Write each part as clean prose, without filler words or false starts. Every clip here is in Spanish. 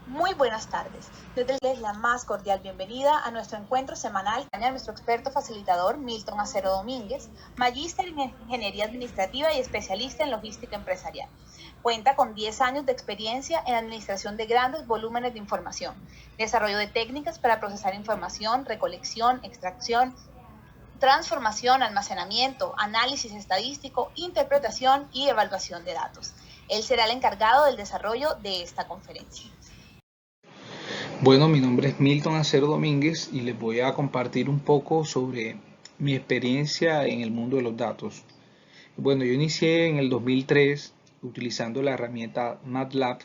Muy buenas tardes. Les la más cordial bienvenida a nuestro encuentro semanal a nuestro experto facilitador Milton Acero Domínguez, magíster en Ingeniería Administrativa y especialista en Logística Empresarial. Cuenta con 10 años de experiencia en administración de grandes volúmenes de información, desarrollo de técnicas para procesar información, recolección, extracción, transformación, almacenamiento, análisis estadístico, interpretación y evaluación de datos. Él será el encargado del desarrollo de esta conferencia. Bueno, mi nombre es Milton Acero Domínguez y les voy a compartir un poco sobre mi experiencia en el mundo de los datos. Bueno, yo inicié en el 2003 utilizando la herramienta MATLAB.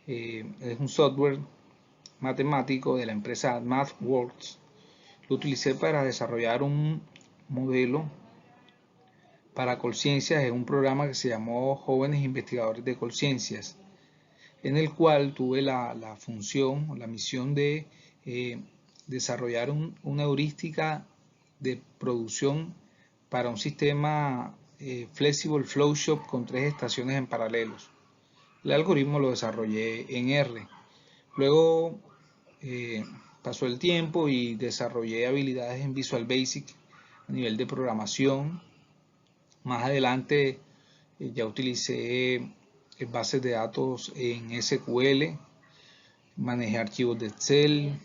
Es un software matemático de la empresa MathWorks. Lo utilicé para desarrollar un modelo para Colciencias en un programa que se llamó Jóvenes Investigadores de Colciencias, en el cual tuve la función o la misión de desarrollar una heurística de producción para un sistema Flexible Flow Shop con 3 estaciones en paralelos. El algoritmo lo desarrollé en R. Luego pasó el tiempo y desarrollé habilidades en Visual Basic a nivel de programación. Más adelante ya utilicé bases de datos en SQL, manejé archivos de Excel,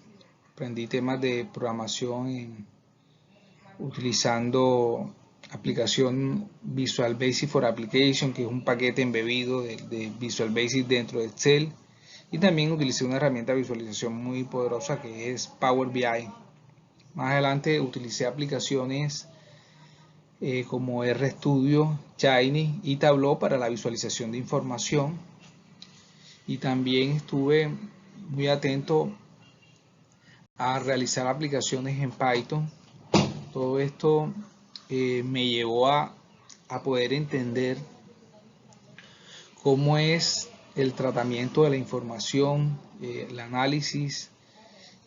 aprendí temas de programación utilizando aplicación Visual Basic for Application, que es un paquete embebido de Visual Basic dentro de Excel, y también utilicé una herramienta de visualización muy poderosa que es Power BI. Más adelante utilicé aplicaciones como RStudio, Shiny y Tableau para la visualización de información, y también estuve muy atento a realizar aplicaciones en Python. Todo esto me llevó a poder entender cómo es el tratamiento de la información, el análisis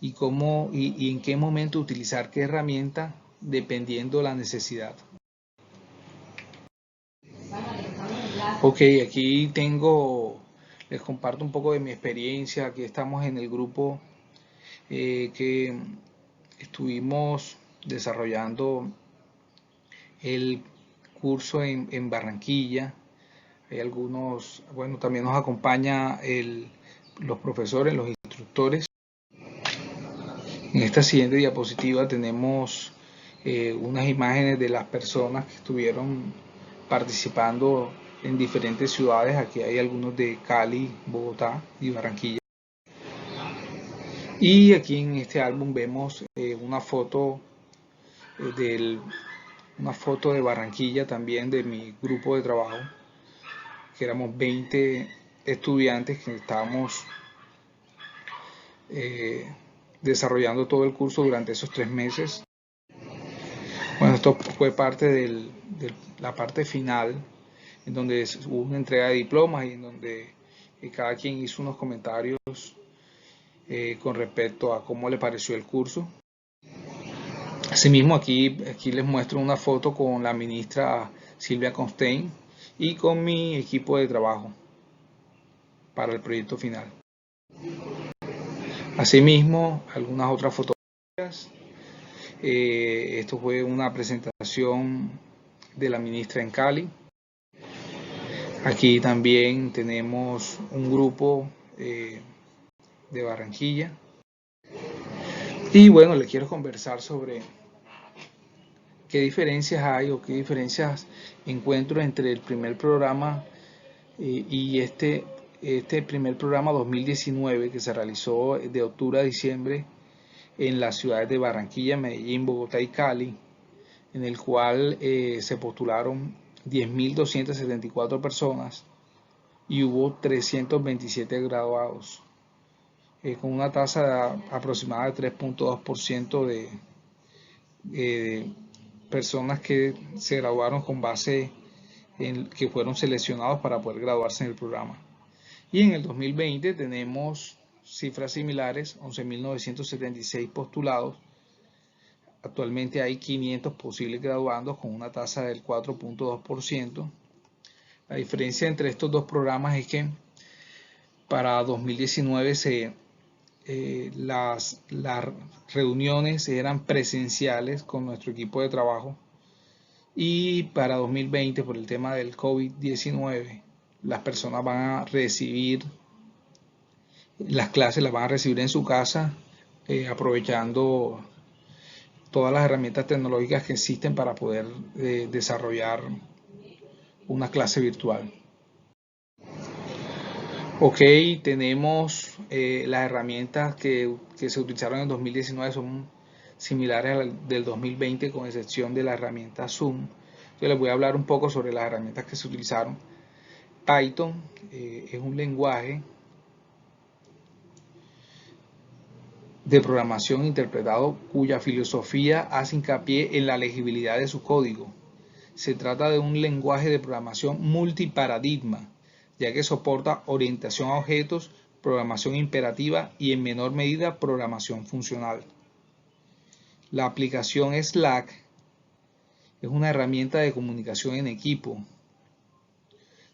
y cómo y en qué momento utilizar qué herramienta dependiendo de la necesidad. Ok, aquí les comparto un poco de mi experiencia. Aquí estamos en el grupo que estuvimos desarrollando el curso en Barranquilla. Hay algunos, bueno, también nos acompaña los profesores, los instructores. En esta siguiente diapositiva tenemos unas imágenes de las personas que estuvieron participando en diferentes ciudades. Aquí hay algunos de Cali, Bogotá y Barranquilla. Y aquí en este álbum vemos una foto de Barranquilla también, de mi grupo de trabajo, que éramos 20 estudiantes que estábamos desarrollando todo el curso durante esos 3 meses. Bueno, esto fue parte de la parte final, en donde hubo una entrega de diplomas y en donde cada quien hizo unos comentarios con respecto a cómo le pareció el curso. Asimismo, aquí les muestro una foto con la ministra Silvia Constein y con mi equipo de trabajo para el proyecto final. Asimismo, algunas otras fotografías. Esto fue una presentación de la ministra en Cali. Aquí también tenemos un grupo de Barranquilla. Y bueno, les quiero conversar sobre qué diferencias hay o qué diferencias encuentro entre el primer programa y este primer programa 2019 que se realizó de octubre a diciembre en las ciudades de Barranquilla, Medellín, Bogotá y Cali, en el cual se postularon 10.274 personas y hubo 327 graduados, con una tasa aproximada de 3.2% de personas que se graduaron con base en que fueron seleccionados para poder graduarse en el programa. Y en el 2020 tenemos cifras similares, 11.976 postulados. Actualmente hay 500 posibles graduandos con una tasa del 4.2%. La diferencia entre estos dos programas es que Para 2019 las reuniones eran presenciales con nuestro equipo de trabajo, y para 2020, por el tema del COVID-19, las personas van a recibir las clases, las van a recibir en su casa, aprovechando todas las herramientas tecnológicas que existen para poder desarrollar una clase virtual. Ok, tenemos las herramientas que se utilizaron en 2019 son similares a las del 2020, con excepción de la herramienta Zoom. Yo les voy a hablar un poco sobre las herramientas que se utilizaron. Python es un lenguaje de programación interpretado cuya filosofía hace hincapié en la legibilidad de su código. Se trata de un lenguaje de programación multiparadigma, ya que soporta orientación a objetos, programación imperativa y en menor medida programación funcional. La aplicación Slack es una herramienta de comunicación en equipo.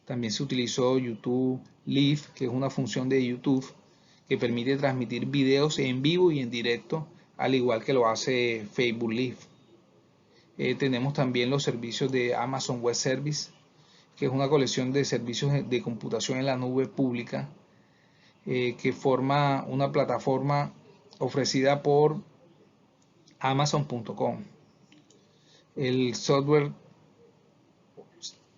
También se utilizó YouTube Live, que es una función de YouTube que permite transmitir videos en vivo y en directo, al igual que lo hace Facebook Live. Tenemos también los servicios de Amazon Web Service, que es una colección de servicios de computación en la nube pública, que forma una plataforma ofrecida por Amazon.com. El software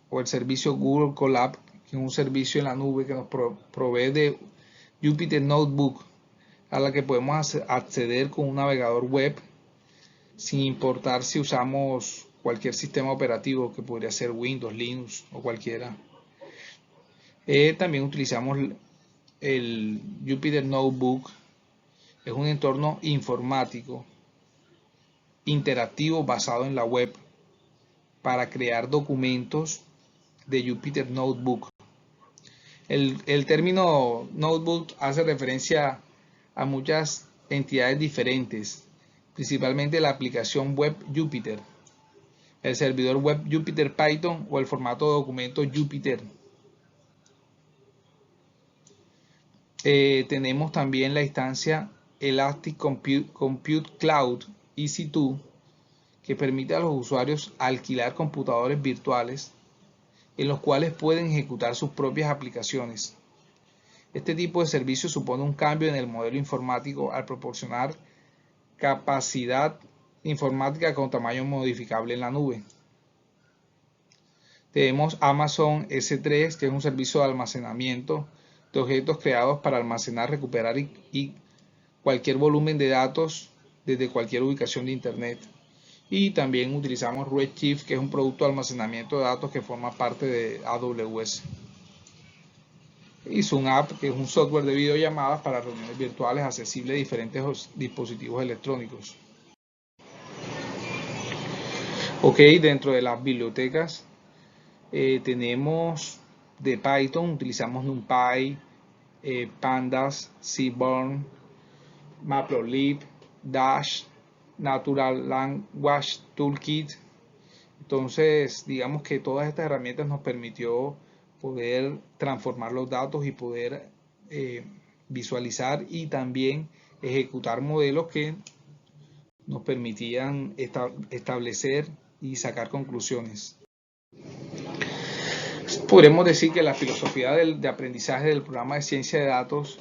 o el servicio Google Colab, que es un servicio en la nube que nos provee de Jupyter Notebook, a la que podemos acceder con un navegador web, sin importar si usamos cualquier sistema operativo, que podría ser Windows, Linux o cualquiera. También utilizamos el Jupyter Notebook. Es un entorno informático interactivo basado en la web para crear documentos de Jupyter Notebook. El término notebook hace referencia a muchas entidades diferentes, principalmente la aplicación web Jupyter, el servidor web Jupyter Python o el formato de documento Jupyter. Tenemos también la instancia Elastic Compute Cloud EC2, que permite a los usuarios alquilar computadores virtuales en los cuales pueden ejecutar sus propias aplicaciones. Este tipo de servicio supone un cambio en el modelo informático al proporcionar capacidad informática con tamaño modificable en la nube. Tenemos Amazon S3, que es un servicio de almacenamiento de objetos creados para almacenar, recuperar y cualquier volumen de datos desde cualquier ubicación de Internet. Y también utilizamos Redshift, que es un producto de almacenamiento de datos que forma parte de AWS. Y Zoom App, que es un software de videollamadas para reuniones virtuales accesible a diferentes dispositivos electrónicos. Ok, dentro de las bibliotecas tenemos de Python, utilizamos NumPy, Pandas, Seaborn, Matplotlib, Dash, Natural Language Toolkit. Entonces, digamos que todas estas herramientas nos permitió poder transformar los datos y poder visualizar y también ejecutar modelos que nos permitían establecer y sacar conclusiones. Podremos decir que la filosofía de aprendizaje del programa de ciencia de datos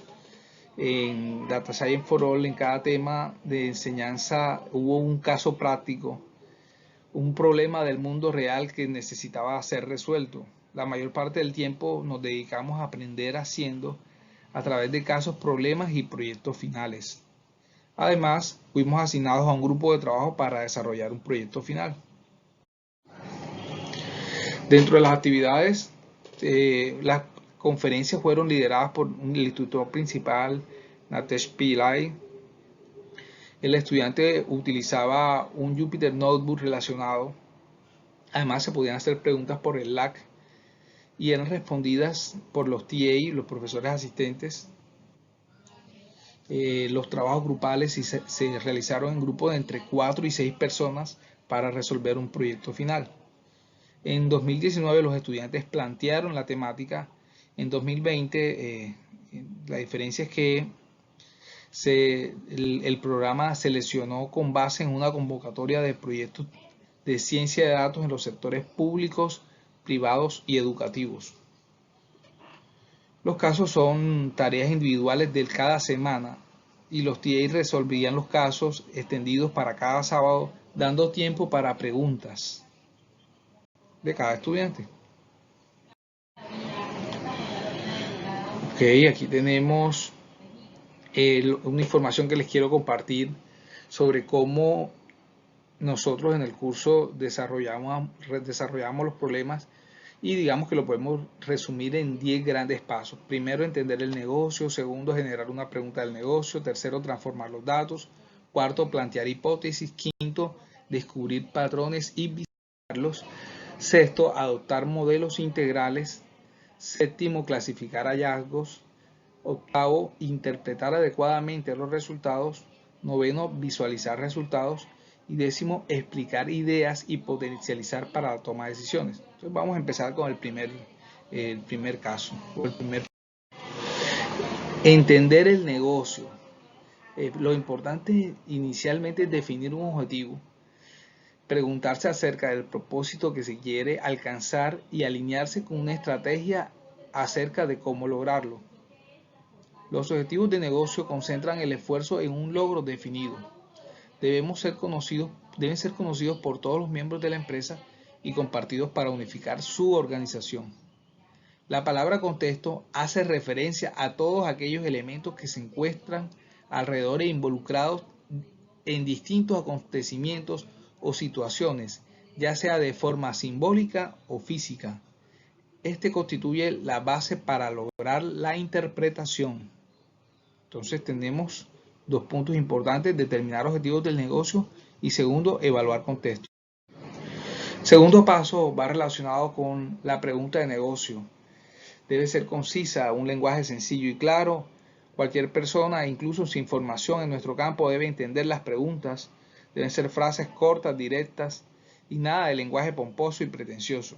en Data Science for All, en cada tema de enseñanza hubo un caso práctico, un problema del mundo real que necesitaba ser resuelto. La mayor parte del tiempo nos dedicamos a aprender haciendo a través de casos, problemas y proyectos finales. Además, fuimos asignados a un grupo de trabajo para desarrollar un proyecto final. Dentro de las actividades, las conferencias fueron lideradas por el instructor principal, Natesh Pillai. El estudiante utilizaba un Jupyter Notebook relacionado. Además, se podían hacer preguntas por el Slack y eran respondidas por los TA, los profesores asistentes. Los trabajos grupales se realizaron en grupos de entre 4 y 6 personas para resolver un proyecto final. En 2019 los estudiantes plantearon la temática. En 2020 La diferencia es que el programa seleccionó con base en una convocatoria de proyectos de ciencia de datos en los sectores públicos, privados y educativos. Los casos son tareas individuales de cada semana y los TA resolvían los casos extendidos para cada sábado, dando tiempo para preguntas de cada estudiante. Ok, aquí tenemos una información que les quiero compartir sobre cómo nosotros en el curso desarrollamos los problemas y digamos que lo podemos resumir en 10 grandes pasos. Primero, entender el negocio. Segundo, generar una pregunta del negocio. Tercero, transformar los datos. Cuarto, plantear hipótesis. Quinto, descubrir patrones y visualizarlos. Sexto, adoptar modelos integrales. Séptimo, clasificar hallazgos. Octavo, interpretar adecuadamente los resultados. Noveno, visualizar resultados. Y décimo, explicar ideas y potencializar para la toma de decisiones. Entonces vamos a empezar con el primer caso. Entender el negocio. Lo importante inicialmente es definir un objetivo, preguntarse acerca del propósito que se quiere alcanzar y alinearse con una estrategia acerca de cómo lograrlo. Los objetivos de negocio concentran el esfuerzo en un logro definido. Deben ser conocidos por todos los miembros de la empresa y compartidos para unificar su organización. La palabra contexto hace referencia a todos aquellos elementos que se encuentran alrededor e involucrados en distintos acontecimientos o situaciones, ya sea de forma simbólica o física. Este constituye la base para lograr la interpretación. Entonces tenemos dos puntos importantes: determinar objetivos del negocio y segundo, evaluar contexto. Segundo paso va relacionado con la pregunta de negocio. Debe ser concisa, un lenguaje sencillo y claro. Cualquier persona, incluso sin formación en nuestro campo, debe entender las preguntas. Deben ser frases cortas, directas y nada de lenguaje pomposo y pretencioso.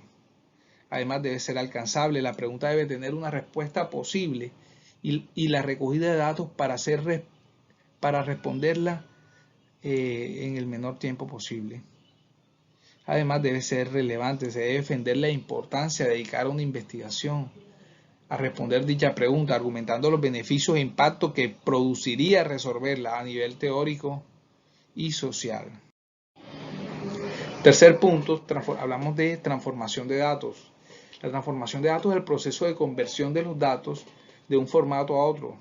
Además debe ser alcanzable. La pregunta debe tener una respuesta posible y la recogida de datos para responderla en el menor tiempo posible. Además debe ser relevante, se debe defender la importancia de dedicar una investigación a responder dicha pregunta, argumentando los beneficios e impactos que produciría resolverla a nivel teórico y social. Tercer punto, hablamos de transformación de datos. La transformación de datos es el proceso de conversión de los datos de un formato a otro,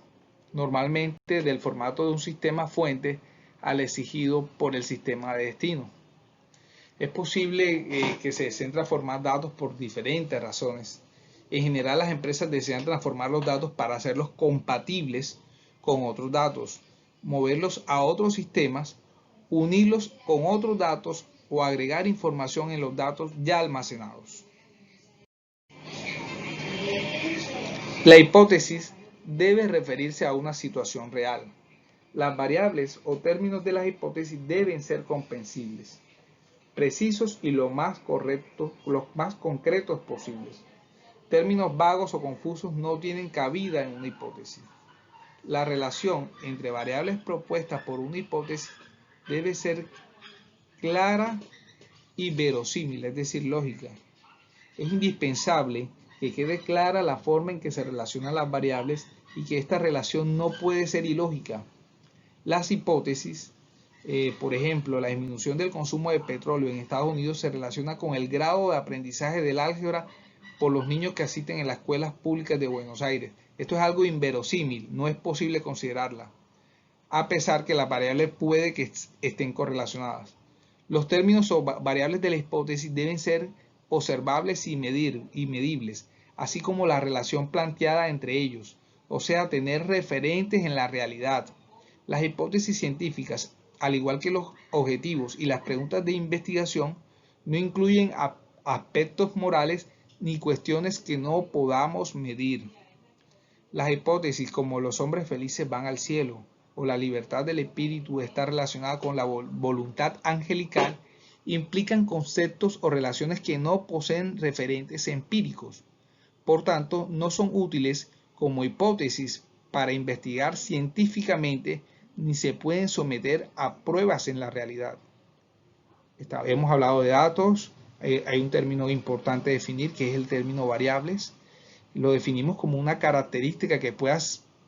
normalmente del formato de un sistema fuente al exigido por el sistema de destino. Es posible que se deseen transformar datos por diferentes razones. En general, las empresas desean transformar los datos para hacerlos compatibles con otros datos, moverlos a otros sistemas, unirlos con otros datos o agregar información en los datos ya almacenados. La hipótesis debe referirse a una situación real. Las variables o términos de las hipótesis deben ser comprensibles, precisos y los más concretos posibles. Términos vagos o confusos no tienen cabida en una hipótesis. La relación entre variables propuestas por una hipótesis debe ser clara y verosímil, es decir, lógica. Es indispensable que quede clara la forma en que se relacionan las variables y que esta relación no puede ser ilógica. Las hipótesis, por ejemplo, la disminución del consumo de petróleo en Estados Unidos se relaciona con el grado de aprendizaje del álgebra por los niños que asisten en las escuelas públicas de Buenos Aires. Esto es algo inverosímil, no es posible considerarla, a pesar que las variables puede que estén correlacionadas. Los términos o variables de la hipótesis deben ser observables y medibles, así como la relación planteada entre ellos, o sea, tener referentes en la realidad. Las hipótesis científicas, al igual que los objetivos y las preguntas de investigación, no incluyen aspectos morales ni cuestiones que no podamos medir. Las hipótesis como los hombres felices van al cielo o la libertad del espíritu está relacionada con la voluntad angelical implican conceptos o relaciones que no poseen referentes empíricos. Por tanto, no son útiles como hipótesis para investigar científicamente ni se pueden someter a pruebas en la realidad. Hemos hablado de datos, hay un término importante a definir que es el término variables. Lo definimos como una característica que pueda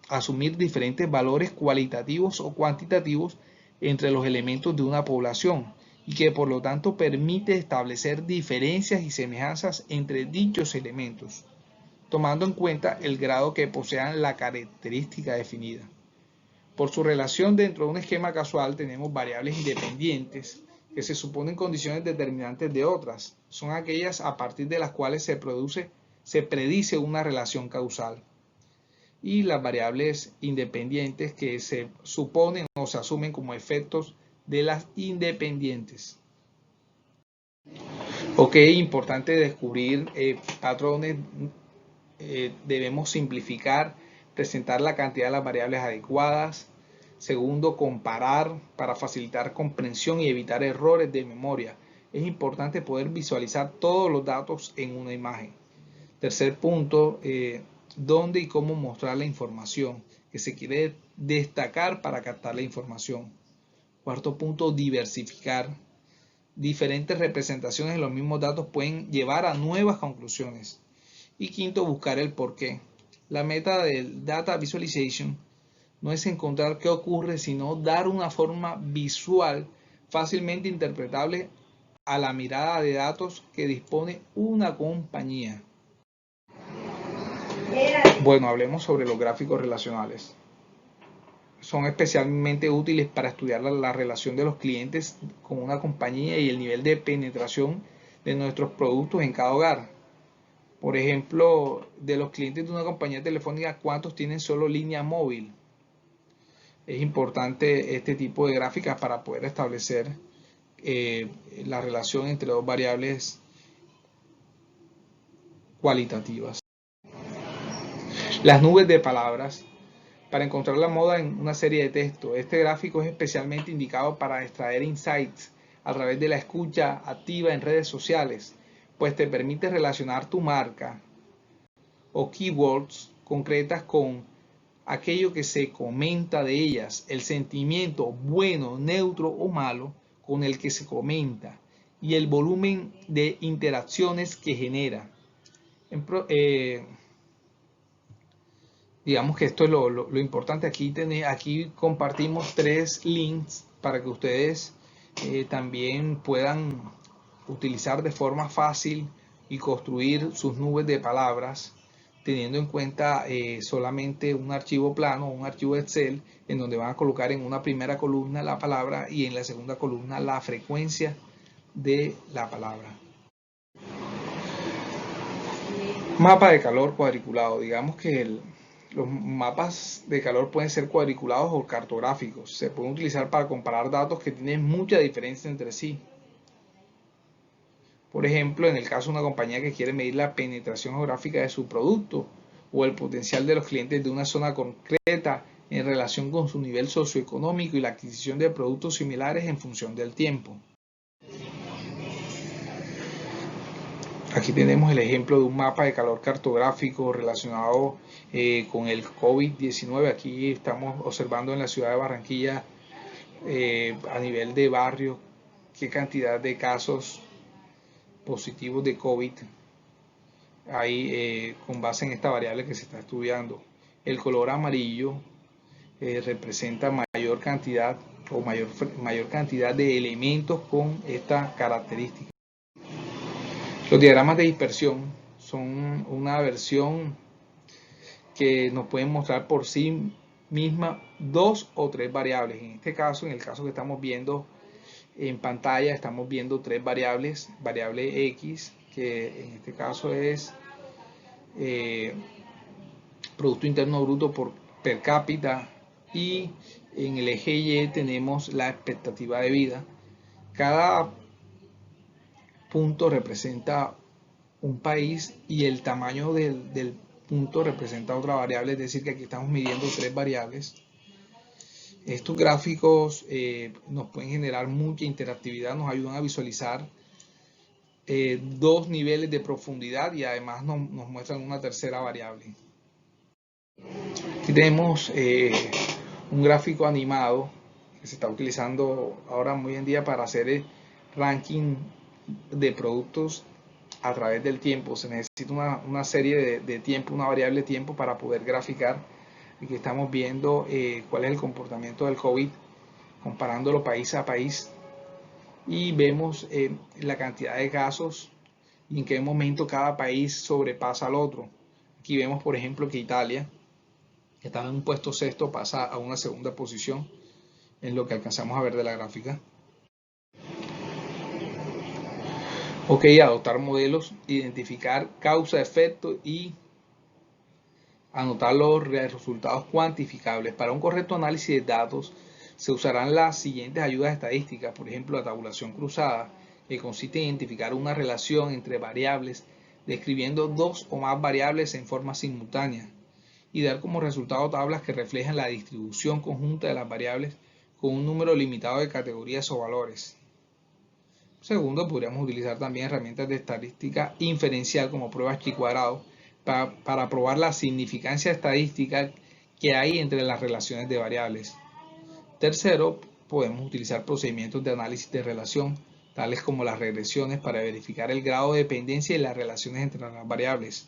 asumir diferentes valores cualitativos o cuantitativos entre los elementos de una población y que por lo tanto permite establecer diferencias y semejanzas entre dichos elementos, tomando en cuenta el grado que posean la característica definida. Por su relación dentro de un esquema casual tenemos variables independientes que se suponen condiciones determinantes de otras. Son aquellas a partir de las cuales se predice una relación causal. Y las variables independientes que se suponen o se asumen como efectos de las independientes. Ok, importante descubrir patrones. Debemos simplificar, presentar la cantidad de las variables adecuadas. Segundo, comparar para facilitar comprensión y evitar errores de memoria. Es importante poder visualizar todos los datos en una imagen. Tercer punto, dónde y cómo mostrar la información que se quiere destacar para captar la información. Cuarto punto, diversificar. Diferentes representaciones de los mismos datos pueden llevar a nuevas conclusiones. Y quinto, buscar el porqué. La meta del Data Visualization no es encontrar qué ocurre, sino dar una forma visual fácilmente interpretable a la mirada de datos que dispone una compañía. Bueno, hablemos sobre los gráficos relacionales. Son especialmente útiles para estudiar la relación de los clientes con una compañía y el nivel de penetración de nuestros productos en cada hogar. Por ejemplo, de los clientes de una compañía telefónica, ¿cuántos tienen solo línea móvil? Es importante este tipo de gráficas para poder establecer la relación entre dos variables cualitativas. Las nubes de palabras. Para encontrar la moda en una serie de textos. Este gráfico es especialmente indicado para extraer insights a través de la escucha activa en redes sociales, pues te permite relacionar tu marca o keywords concretas con aquello que se comenta de ellas, el sentimiento bueno, neutro o malo con el que se comenta y el volumen de interacciones que genera. Digamos que esto es lo importante. Aquí compartimos 3 links para que ustedes también puedan utilizar de forma fácil y construir sus nubes de palabras teniendo en cuenta solamente un archivo plano o un archivo Excel en donde van a colocar en una primera columna la palabra y en la segunda columna la frecuencia de la palabra. Mapa de calor cuadriculado. Digamos que los mapas de calor pueden ser cuadriculados o cartográficos. Se pueden utilizar para comparar datos que tienen mucha diferencia entre sí. Por ejemplo, en el caso de una compañía que quiere medir la penetración geográfica de su producto o el potencial de los clientes de una zona concreta en relación con su nivel socioeconómico y la adquisición de productos similares en función del tiempo. Aquí tenemos el ejemplo de un mapa de calor cartográfico relacionado con el COVID-19. Aquí estamos observando en la ciudad de Barranquilla a nivel de barrio qué cantidad de casos positivos de COVID hay con base en esta variable que se está estudiando. El color amarillo representa mayor cantidad de elementos con esta característica. Los diagramas de dispersión son una versión que nos pueden mostrar por sí misma 2 o 3 variables. En este caso, en el caso que estamos viendo en pantalla, estamos viendo 3 variables. Variable X, que en este caso es Producto Interno Bruto per cápita, y en el eje Y tenemos la expectativa de vida. Cada punto representa un país y el tamaño del punto representa otra variable, es decir que aquí estamos midiendo 3 variables. Estos gráficos nos pueden generar mucha interactividad, nos ayudan a visualizar 2 niveles de profundidad y además nos muestran una tercera variable. Aquí tenemos un gráfico animado que se está utilizando ahora muy en día para hacer el ranking de productos a través del tiempo. Se necesita una serie de tiempo, una variable de tiempo para poder graficar. Aquí estamos viendo cuál es el comportamiento del COVID comparándolo país a país y vemos la cantidad de casos y en qué momento cada país sobrepasa al otro. Aquí vemos, por ejemplo, que Italia, que estaba en un puesto sexto, pasa a una segunda posición en lo que alcanzamos a ver de la gráfica. Ok, adoptar modelos, identificar causa-efecto y anotar los resultados cuantificables. Para un correcto análisis de datos se usarán las siguientes ayudas estadísticas, por ejemplo la tabulación cruzada, que consiste en identificar una relación entre variables describiendo dos o más variables en forma simultánea y dar como resultado tablas que reflejan la distribución conjunta de las variables con un número limitado de categorías o valores. Segundo, podríamos utilizar también herramientas de estadística inferencial como pruebas chi cuadrado para probar la significancia estadística que hay entre las relaciones de variables. Tercero, podemos utilizar procedimientos de análisis de relación, tales como las regresiones, para verificar el grado de dependencia y las relaciones entre las variables.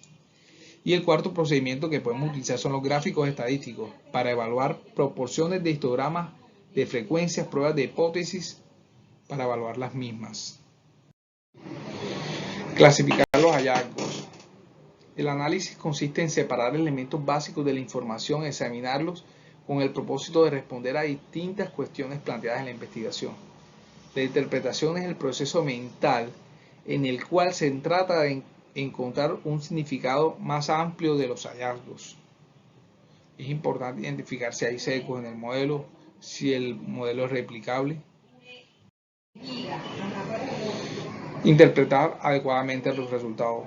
Y el cuarto procedimiento que podemos utilizar son los gráficos estadísticos, para evaluar proporciones de histogramas de frecuencias, pruebas de hipótesis, para evaluar las mismas. Clasificar los hallazgos. El análisis consiste en separar elementos básicos de la información, examinarlos con el propósito de responder a distintas cuestiones planteadas en la investigación. La interpretación es el proceso mental en el cual se trata de encontrar un significado más amplio de los hallazgos. Es importante identificar si hay sesgos en el modelo, si el modelo es replicable. Interpretar adecuadamente los resultados.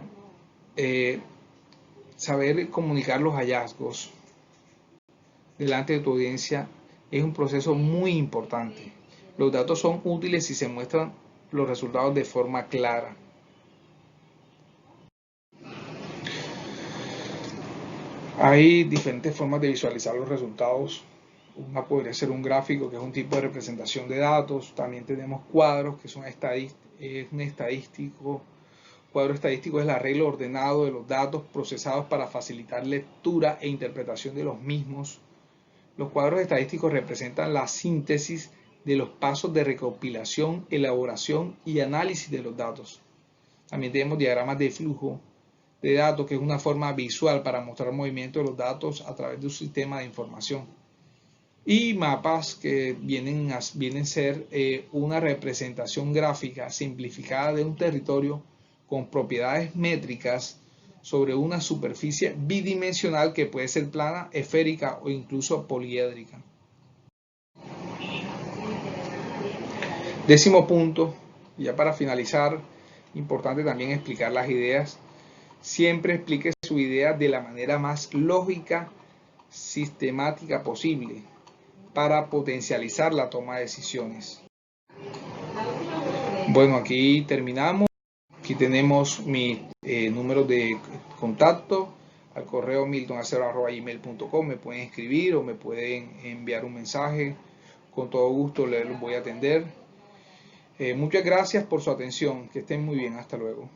Saber comunicar los hallazgos delante de tu audiencia es un proceso muy importante. Los datos son útiles si se muestran los resultados de forma clara. Hay diferentes formas de visualizar los resultados. Una podría ser un gráfico, que es un tipo de representación de datos. También tenemos cuadros, que son un estadístico. Cuadro estadístico es el arreglo ordenado de los datos procesados para facilitar lectura e interpretación de los mismos. Los cuadros estadísticos representan la síntesis de los pasos de recopilación, elaboración y análisis de los datos. También tenemos diagramas de flujo de datos, que es una forma visual para mostrar el movimiento de los datos a través de un sistema de información. Y mapas, que vienen a ser una representación gráfica simplificada de un territorio con propiedades métricas sobre una superficie bidimensional que puede ser plana, esférica o incluso poliédrica. Décimo punto, ya para finalizar, importante también explicar las ideas. Siempre explique su idea de la manera más lógica, sistemática posible para potencializar la toma de decisiones. Bueno, aquí terminamos. Aquí tenemos mi número de contacto al correo miltonacero@gmail.com. Me pueden escribir o me pueden enviar un mensaje. Con todo gusto les voy a atender. Muchas gracias por su atención. Que estén muy bien. Hasta luego.